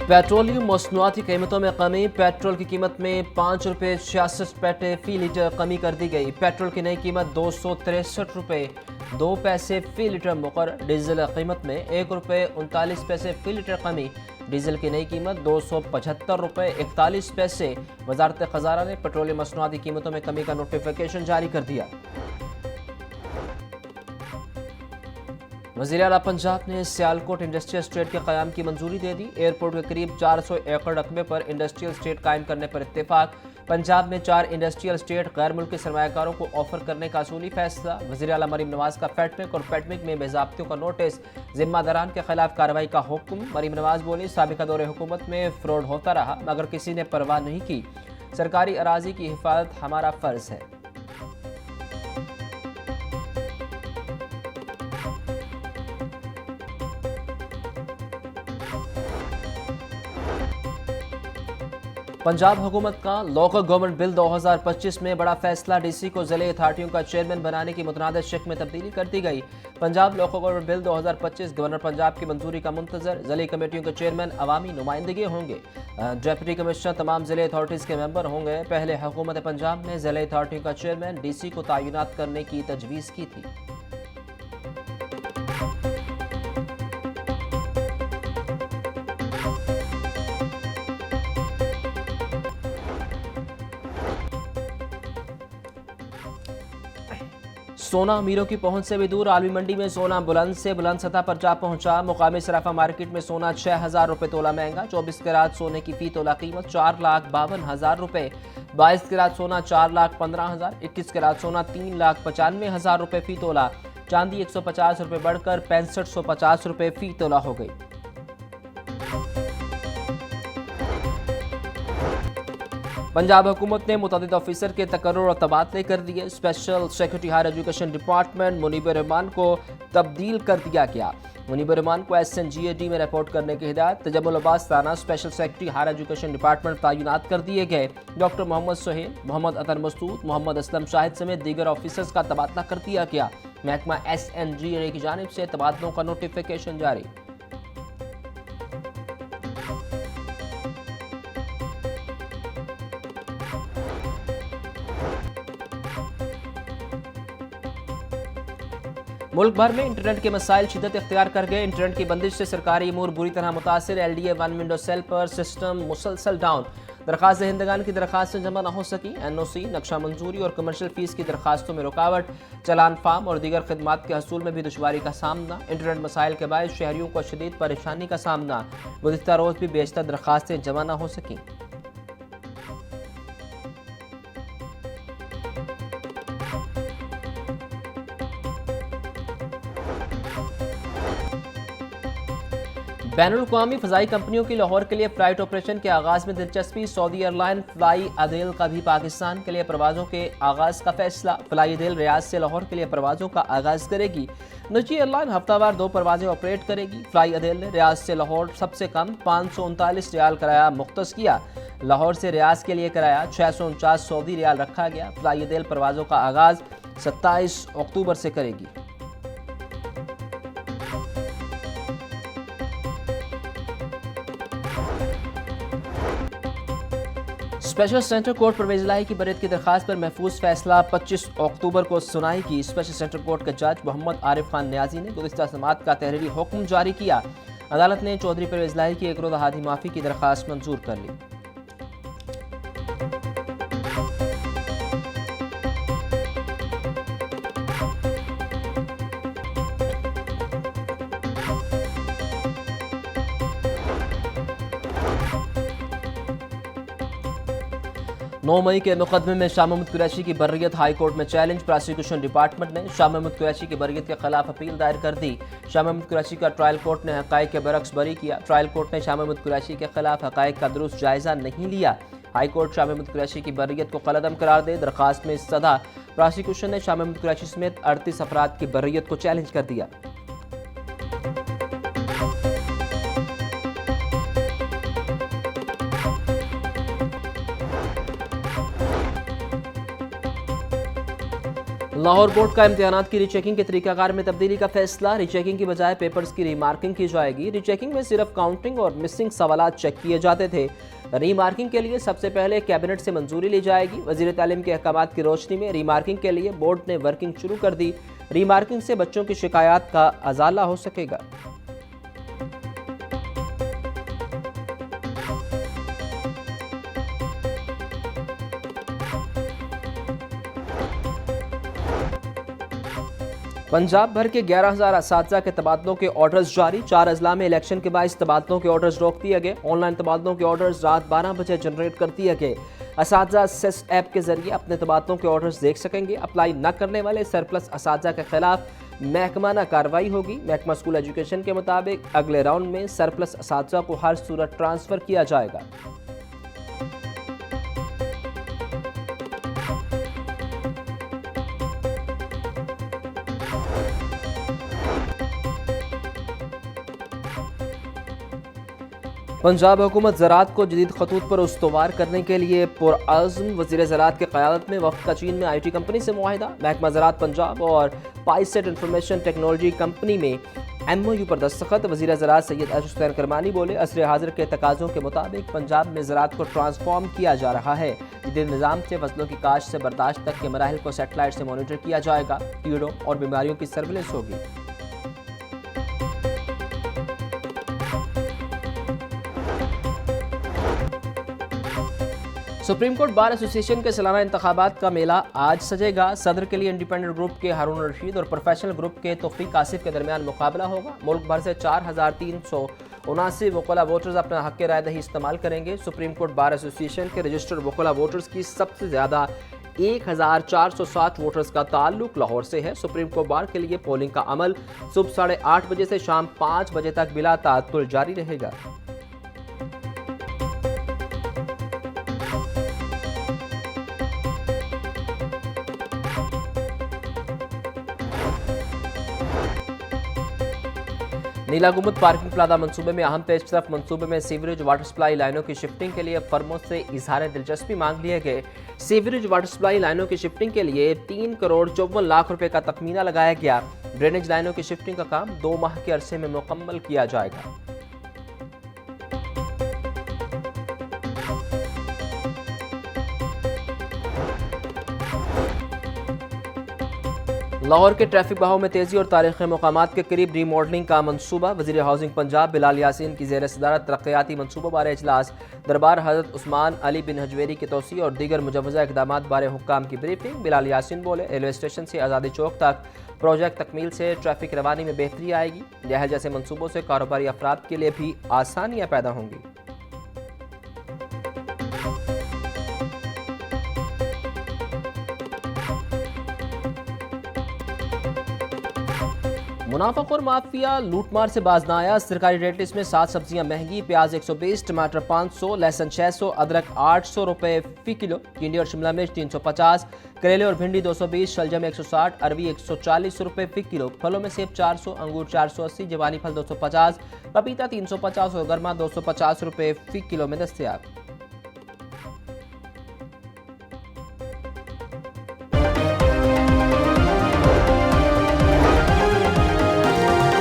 Petroleum मसनूआती कीमतों में कमी। पेट्रोल की कीमत में 5 रुपये 66 पैसे फी लीटर कमी कर दी गई। पेट्रोल की नई कीमत 263 रुपये 2 पैसे फी लीटर मुकर्रर। डीजल कीमत में 1 रुपये 39 पैसे फी लीटर कमी। डीजल की नई कीमत 275 रुपये 41 पैसे। वजारत खजाना ने पेट्रोलियम मसनूआती कीमतों में कमी का नोटिफिकेशन जारी कर दिया। वज़ीर आला पंजाब ने सियालकोट इंडस्ट्रियल स्टेट के क़याम की मंजूरी दे दी। एयरपोर्ट के करीब 400 एकड़ रकबे पर इंडस्ट्रियल स्टेट कायम करने पर इत्तेफाक। पंजाब में 4 इंडस्ट्रियल स्टेट गैर मुल्की सरमायाकारों को ऑफर करने का असूली फैसला। वज़ीर आला मरीम नवाज का फैटमिक और पैटमिक में बेज़ाब्तियों का नोटिस। जिम्मेदारान के खिलाफ कार्रवाई का हुक्म। मरीम नवाज बोली, साबिका दौरे हुकूमत में फ्रॉड होता रहा मगर किसी ने परवाह नहीं की। सरकारी अराजी की हिफाजत हमारा फ़र्ज है। पंजाब हुकूमत का लोकल गवर्नमेंट बिल 2025 में बड़ा फैसला। डीसी को ज़िले अथॉरिटियों का चेयरमैन बनाने की मुतनाज़ शक्ल में तब्दीली कर दी गई। Punjab local government bill 2025 governor Punjab की मंजूरी का मुंतजर। ज़िले कमेटियों के चेयरमैन अवामी नुमाइंदगी होंगे। डिप्टी कमिश्नर तमाम ज़िले अथॉरिटीज़ के मेंबर होंगे। पहले हुकूमत पंजाब ने ज़िले अथॉरिटियों का चेयरमैन डीसी को तैनात करने की तजवीज़ की थी। सोना अमीरों की पहुंच से भी दूर। आलमी मंडी में सोना बुलंद से बुलंद सतह पर जा पहुंचा। मुकामी सराफा मार्केट में सोना 6,000 रुपये तोला महंगा। 24 कैरात सोने की फी तोला कीमत 4,52,000 रुपये। 22 कैरात सोना 4,15,000। 21 कैरात सोना 3,95,000 रुपये फी तोला। चांदी 150 रुपये बढ़कर 6550 रुपये फी तोला हो गई। पंजाब हुकूमत ने मुतअद्दिद ऑफिसर के तकर्रुर और तबादले कर दिए। Special secretary higher education department Munib Rehman को तब्दील कर दिया गया। मुनीब रहमान को SNGAD में रिपोर्ट करने की हिदायत। Tajammul Abbas Rana special secretary higher education department तैनात कर दिए गए। डॉक्टर मोहम्मद सोहेल, मोहम्मद अतर मसूद, मोहम्मद असलम शाहिद समेत दीगर ऑफिसर्स का तबादला कर दिया गया। महकमा SNGAD की जानिब से तबादलों का नोटिफिकेशन जारी। मुल्क भर में इंटरनेट के मसाइल शिद्दत इख्तियार कर गए। इंटरनेट की बंदिश से सरकारी अमूर बुरी तरह मुतासिर। LDA 1 विंडो सेल पर सिस्टम मुसलसल डाउन। दरखास्त दहिंदगान की दरखास्तें जमा न हो सकी। NOC, नक्शा मंजूरी और कमर्शियल फीस की दरखास्तों में रुकावट। चलान फार्म और दीगर खदमात के हसूल में भी दुश्वारी का सामना। इंटरनेट मसाइल के बायस शहरियों को शदीद परेशानी का सामना। गुज़िश्ता रोज़ भी बेशतर दरखास्तें जमा न हो सकी। बैनुल अक़वामी फ़ज़ाई कंपनियों की लाहौर के लिए फ़्लाइट ऑपरेशन के आगाज़ में दिलचस्पी। सऊदी एयरलाइन फ्लाई अदेल का भी पाकिस्तान के लिए परवाज़ों के आगाज़ का फैसला। फ्लाई अदेल रियाद से लाहौर के लिए परवाज़ों का आगाज़ करेगी। निजी एयरलाइन हफ्तावार 2 परवाज़ें ऑपरेट करेगी। फ्लाई अदेल ने रियाद से लाहौर सबसे कम 539 रियाल किराया मुख्तस किया। लाहौर से रियाद के लिए किराया 649 सऊदी रियाल रखा गया। फ्लाई अदेल परवाज़ों का आगाज़ 27 अक्टूबर से करेगी। स्पेशल सेंटर कोर्ट परवेज़ इलाही की बरीयत की दरखास्त पर महफूज फैसला 25 अक्टूबर को सुनाई की। स्पेशल सेंटर कोर्ट के जज मोहम्मद आरिफ खान न्याजी ने गुज़िश्ता समाअत का तहरीरी हुक्म जारी किया। अदालत ने चौधरी परवेज़ इलाही की एक रोज़ा हादी माफ़ी की दरखास्त मंजूर कर ली। नौ मई के मुकदमे में शाह महमूद कुरैशी की बर्रियत हाई कोर्ट में चैलेंज। प्रोसिक्यूशन डिपार्टमेंट ने शाह महमूद कुरैशी की बर्रियत के खिलाफ अपील दायर कर दी। शाह महमूद कुरैशी का ट्रायल कोर्ट ने हक़ाइक़ के बरक्स बरी किया। ट्रायल कोर्ट ने शाह महमूद कुरैशी के खिलाफ हक़ाइक़ का दुरुस्त जायजा नहीं लिया। हाई कोर्ट शाह महमूद कुरैशी की बर्रियत को कलअदम करार दे दरखास्त में सदा। प्रोसिक्यूशन ने शाह महमूद कुरैशी समेत 38 अफराद की बर्रियत को चैलेंज कर दिया। लाहौर बोर्ड का इम्तिहानात की रीचेकिंग के तरीकाकार में तब्दीली का फैसला। रीचेकिंग की बजाय पेपर्स की रीमार्किंग की जाएगी। रीचेकिंग में सिर्फ काउंटिंग और मिसिंग सवालात चेक किए जाते थे। रीमार्किंग के लिए सबसे पहले कैबिनेट से मंजूरी ली जाएगी। वजीर तालीम के अहकामात की रोशनी में रीमार्किंग के लिए बोर्ड ने वर्किंग शुरू कर दी। रीमार्किंग से बच्चों की शिकायत का अजाला हो सकेगा। पंजाब भर के 11,000 असातिज़ा के तबादलों के ऑर्डर्स जारी। 4 अजला में इलेक्शन के बायस तबादलों के ऑर्डर्स रोक दिए गए। ऑनलाइन तबादलों के ऑर्डर्स रात 12 बजे जनरेट कर दिए गए। असातिज़ा सेस ऐप के जरिए अपने तबादलों के ऑर्डर्स देख सकेंगे। अप्लाई न करने वाले सरप्लस असातिज़ा के खिलाफ महकमाना कार्रवाई होगी। महकमा स्कूल एजुकेशन के मुताबिक अगले राउंड में सरप्लस असातिज़ा को हर सूरत ट्रांसफ़र किया जाएगा। पंजाब हुकूमत ज़राअत को जदीद खतूत पर उस्तवार करने के लिए पुरअज़्म। वज़ीर ज़राअत की क़यादत में वफ़द का चीन में IT कंपनी से मुआहिदा। महकमा ज़राअत पंजाब और पाइसेट इंफॉर्मेशन टेक्नोलॉजी कंपनी में MOU पर दस्तखत। वज़ीर ज़राअत सैयद अरशद हुसैन करमानी बोले, असर हाजिर के तकाज़ों के मुताबिक पंजाब में ज़राअत को ट्रांसफॉर्म किया जा रहा है। जदीद निज़ाम से फसलों की काश्त से बर्दाश्त तक के मराहिल को सैटेलाइट से मॉनिटर किया जाएगा। कीड़ों और बीमारियों की सर्विलेंस होगी। सुप्रीम कोर्ट बार एसोसिएशन के सालाना इंतखाबात का मेला आज सजेगा। सदर के लिए इंडिपेंडेंट ग्रुप के हारून रशीद और प्रोफेशनल ग्रुप के तौफीक आसिफ के दरमियान मुकाबला होगा। मुल्क भर से 4,379 वकला वोटर्स अपना हक राय दही इस्तेमाल करेंगे। सुप्रीम कोर्ट बार एसोसिएशन के रजिस्टर्ड वकला वोटर्स की सबसे ज़्यादा 1,460 वोटर्स का ताल्लुक लाहौर से है। सुप्रीम कोर्ट बार के लिए पोलिंग का अमल सुबह 8:30 बजे से शाम 5 बजे तक बिला ताअत्तुल जारी रहेगा। नीला गुमुद पार्किंग प्लाजा मंसूबे में अहम पेशरफ। मंसूबे में सीवरेज वाटर सप्लाई लाइनों की शिफ्टिंग के लिए फर्मों से इजहार दिलचस्पी मांग लिए गए। सीवरेज वाटर सप्लाई लाइनों की शिफ्टिंग के लिए 3 करोड़ 54 लाख रुपए का तखमीना लगाया गया। ड्रेनेज लाइनों की शिफ्टिंग का काम 2 माह के अरसे में मुकम्मल किया जाएगा। लाहौर के ट्रैफिक बहाव में तेजी और तारीखी मकामात के करीब रीमॉडलिंग का मंसूबा। वज़ीर हाउसिंग पंजाब बिलाल यासीन की ज़ेर सदारत तरक्याती मंसूबों बारे इजलास। दरबार हज़रत उस्मान अली बिन हजवेरी की तोसी और दीगर मुजवज़ा इक़दामात बारे हुक्काम की ब्रीफिंग। बिलाल यासीन बोले, रेलवे स्टेशन से आज़ादी चौक तक प्रोजेक्ट तकमील से ट्रैफिक रवानी में बेहतरी आएगी। यह जैसे मंसूबों से कारोबारी अफराद के लिए भी आसानियाँ पैदा होंगी। मुनाफाखोर माफिया लूटमार से बाज न आया। सरकारी रेट लिस्ट में 7 सब्जियां महंगी। प्याज 120, टमाटर 500, लहसुन 600, अदरक 800 रुपए फी किलो। टिंडी और शिमला मिर्च 350, करेले और भिंडी 220, शलजम 160, अरवी 140 रुपए फी किलो। फलों में सेब 400, अंगूर 480, जवानी फल 250, पपीता 350 और गर्मा 250 रुपए फी किलो में दस्तयाब।